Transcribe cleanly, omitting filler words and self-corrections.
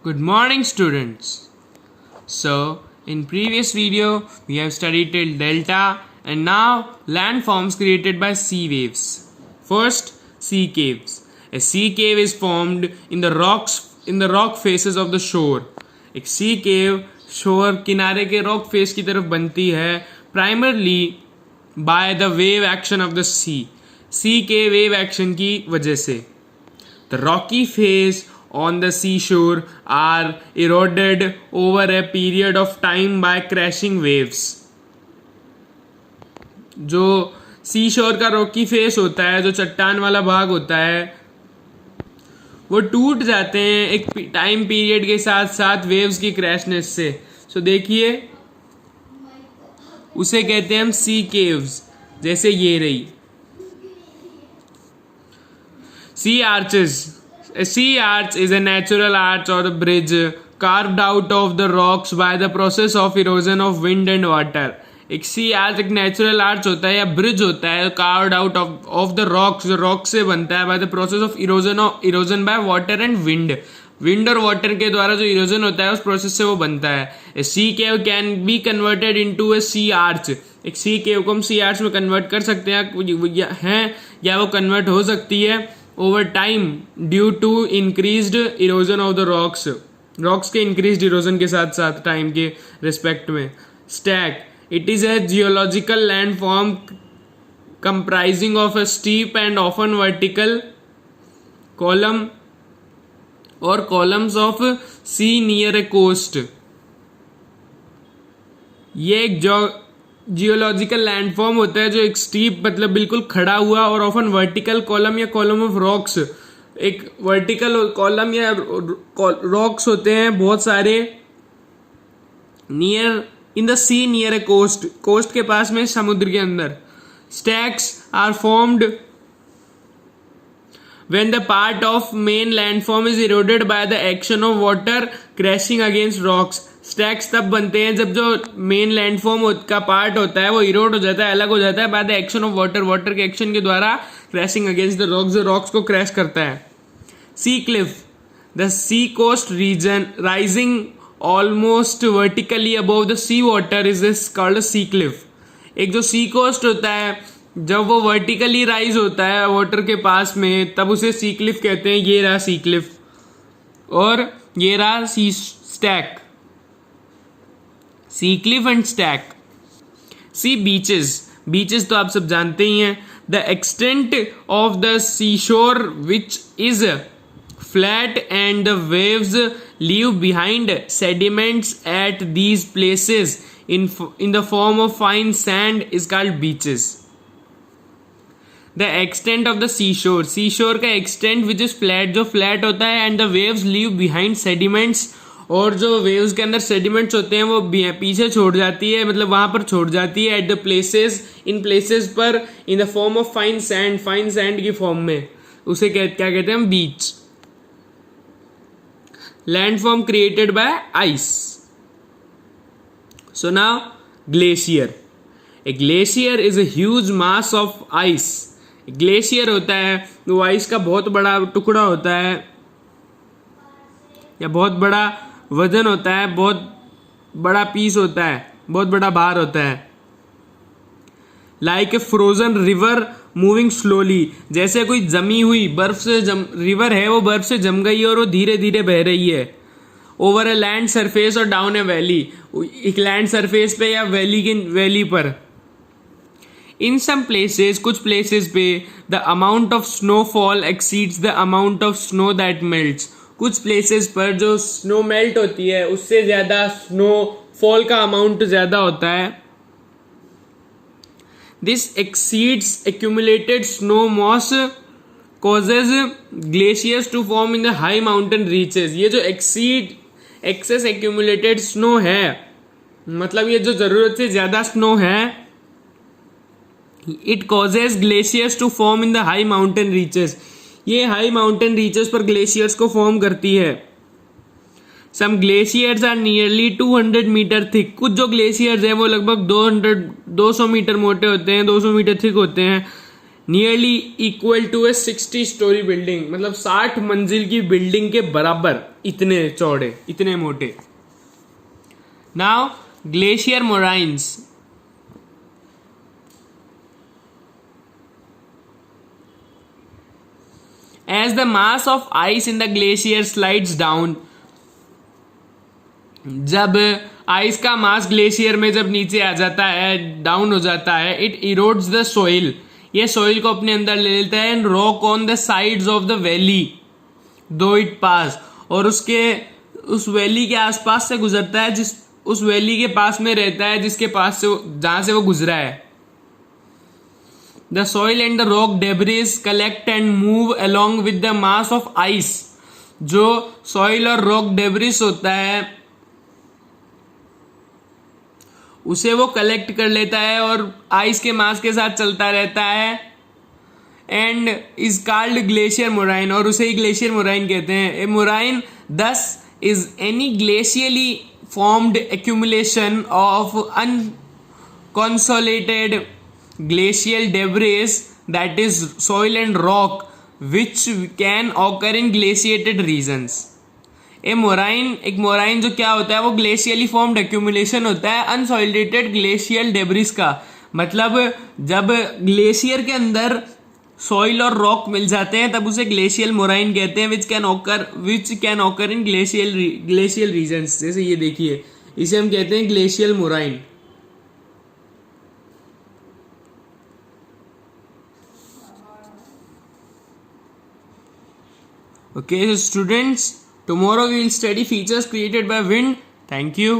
Good morning, students. So, in previous video, we have studied till delta and now landforms created by sea waves. First, sea caves. A sea cave is formed in the rock faces of the shore. एक sea cave shore किनारे के rock face की तरफ बनती है primarily by the wave action of the sea. sea के wave action की वजह से. The rocky face on the seashore are eroded over a period of time by crashing waves. जो सी शोर का रॉकी फेस होता है, जो चट्टान वाला भाग होता है, वो टूट जाते हैं एक टाइम पीरियड के साथ साथ वेव्स की क्रैशनेस से. सो देखिए, उसे कहते हैं हम सी केव्स. जैसे ये रही sea arches. A sea arch is a natural arch or a bridge carved out of the rocks by the process of erosion of wind and water. एक sea arch एक natural arch होता है या bridge होता है carved out of the rocks, जो rock से बनता है by the process of erosion by water and wind. Wind और वाटर के द्वारा जो इरोजन होता है उस प्रोसेस से वो बनता है. A sea cave can be converted into a sea arch. एक सी केव को हम सी आर्च में कन्वर्ट कर सकते हैं या वो कन्वर्ट हो सकती है over time due to increased erosion of the rocks के increased erosion के साथ साथ time के respect में. Stack. It is a geological landform comprising of a steep and often vertical column or columns of sea near a coast. ये एक geological landform होता है जो एक स्टीप मतलब बिल्कुल खड़ा हुआ और ऑफन वर्टिकल कॉलम या कॉलम ऑफ रॉक्स. एक वर्टिकल कॉलम या रॉक्स होते हैं बहुत सारे near in the sea near a coast के पास में समुद्र के अंदर. Stacks are formed when the part of main landform is eroded by the action of water crashing against rocks. Stacks तब बनते हैं जब जो मेन लैंडफॉर्म का पार्ट होता है वो इरोड हो जाता है, अलग हो जाता है by the action of water के एक्शन के द्वारा क्रैशिंग अगेंस्ट द रॉक्स, जो रॉक्स को क्रैश करता है. Sea cliff. The sea coast region rising almost vertically above the sea water is called sea cliff. एक जो सी कोस्ट होता है जब वो वर्टिकली राइज होता है वाटर के पास में तब उसे सी क्लिफ कहते हैं. ये रहा सी क्लिफ और ये रहा sea stack. Sea cliff and stack. Sea beaches तो आप सब जानते ही हैं. The extent of the sea shore which is flat and the waves leave behind sediments at these places in the form of fine sand is called beaches. The extent of the sea shore का extent which is flat, जो flat होता है, and the waves leave behind sediments, और जो waves के अंदर sediments होते हैं वो पीछे छोड़ जाती है, मतलब वहां पर छोड़ जाती है at the places, in places पर, in the form of fine sand की फॉर्म में. उसे क्या कहते हैं हम? Beach. Landform created by ice. So now glacier. A glacier is a huge mass of ice. Glacier होता है वो आइस का बहुत बड़ा टुकड़ा होता है या बहुत बड़ा वजन होता है, बहुत बड़ा पीस होता है, बहुत बड़ा भार होता है. Like a frozen river moving slowly. जैसे कोई जमी हुई बर्फ से रिवर है, वो बर्फ से जम गई है और वो धीरे धीरे बह रही है. ओवर ए लैंड सरफेस और डाउन ए वैली. एक लैंड सरफेस पे या वैली पर. इन सम प्लेसेस, कुछ प्लेसेस पे, the amount of snowfall exceeds the amount of snow that melts. कुछ प्लेसेस पर जो स्नो मेल्ट होती है उससे ज्यादा स्नोफॉल का अमाउंट ज्यादा होता है. This exceeds accumulated snow mass causes glaciers to form in the high mountain reaches. ये जो एक्सेस एक्यूमुलेटेड स्नो है, मतलब ये जो जरूरत से ज्यादा स्नो है, it causes glaciers to form in the high mountain reaches. ये हाई माउंटेन रीचेस पर ग्लेशियर्स को फॉर्म करती है. Some glaciers are nearly 200 metre thick. कुछ जो ग्लेशियर्स है वो लगभग 200 मीटर मोटे होते हैं, 200 मीटर थिक होते हैं. Nearly equal to a 60 storey building, मतलब 60 मंजिल की बिल्डिंग के बराबर, इतने चौड़े, इतने मोटे. Now glacier moraines. As the mass of ice in the glacier slides down, जब आइस का मास ग्लेशियर में जब नीचे आ जाता है, डाउन हो जाता है, इट इरोड्स द सोइल, ये सोइल को अपने अंदर ले लेता है, and rock on the sides of the valley दो इट पास, और उसके उस वैली के आसपास से गुजरता है, जिस उस वैली के पास में रहता है जिसके पास से जहां से वो गुजरा है. The soil and the rock debris collect and move along with the mass of ice. जो soil और rock debris होता है उसे वो कलेक्ट कर लेता है और आइस के मास के साथ चलता रहता है, and is called glacier moraine, और उसे ही ग्लेशियर मोराइन कहते हैं. A moraine thus is any glacially formed accumulation of unconsolidated glacial debris, that is soil and rock, which can occur in glaciated regions. एक मोराइन जो क्या होता है, वो ग्लेशियली फॉर्म्ड एक्यूमुलेशन होता है अनसॉलिडेटेड ग्लेशियल डेब्रिस का. मतलब जब ग्लेशियर के अंदर सॉइल और रॉक मिल जाते हैं तब उसे ग्लेशियल मोराइन कहते हैं, which can occur in glacial regions. जैसे ये देखिए, इसे हम कहते हैं glacial moraine. Okay, so students, tomorrow we will study features created by wind. Thank you.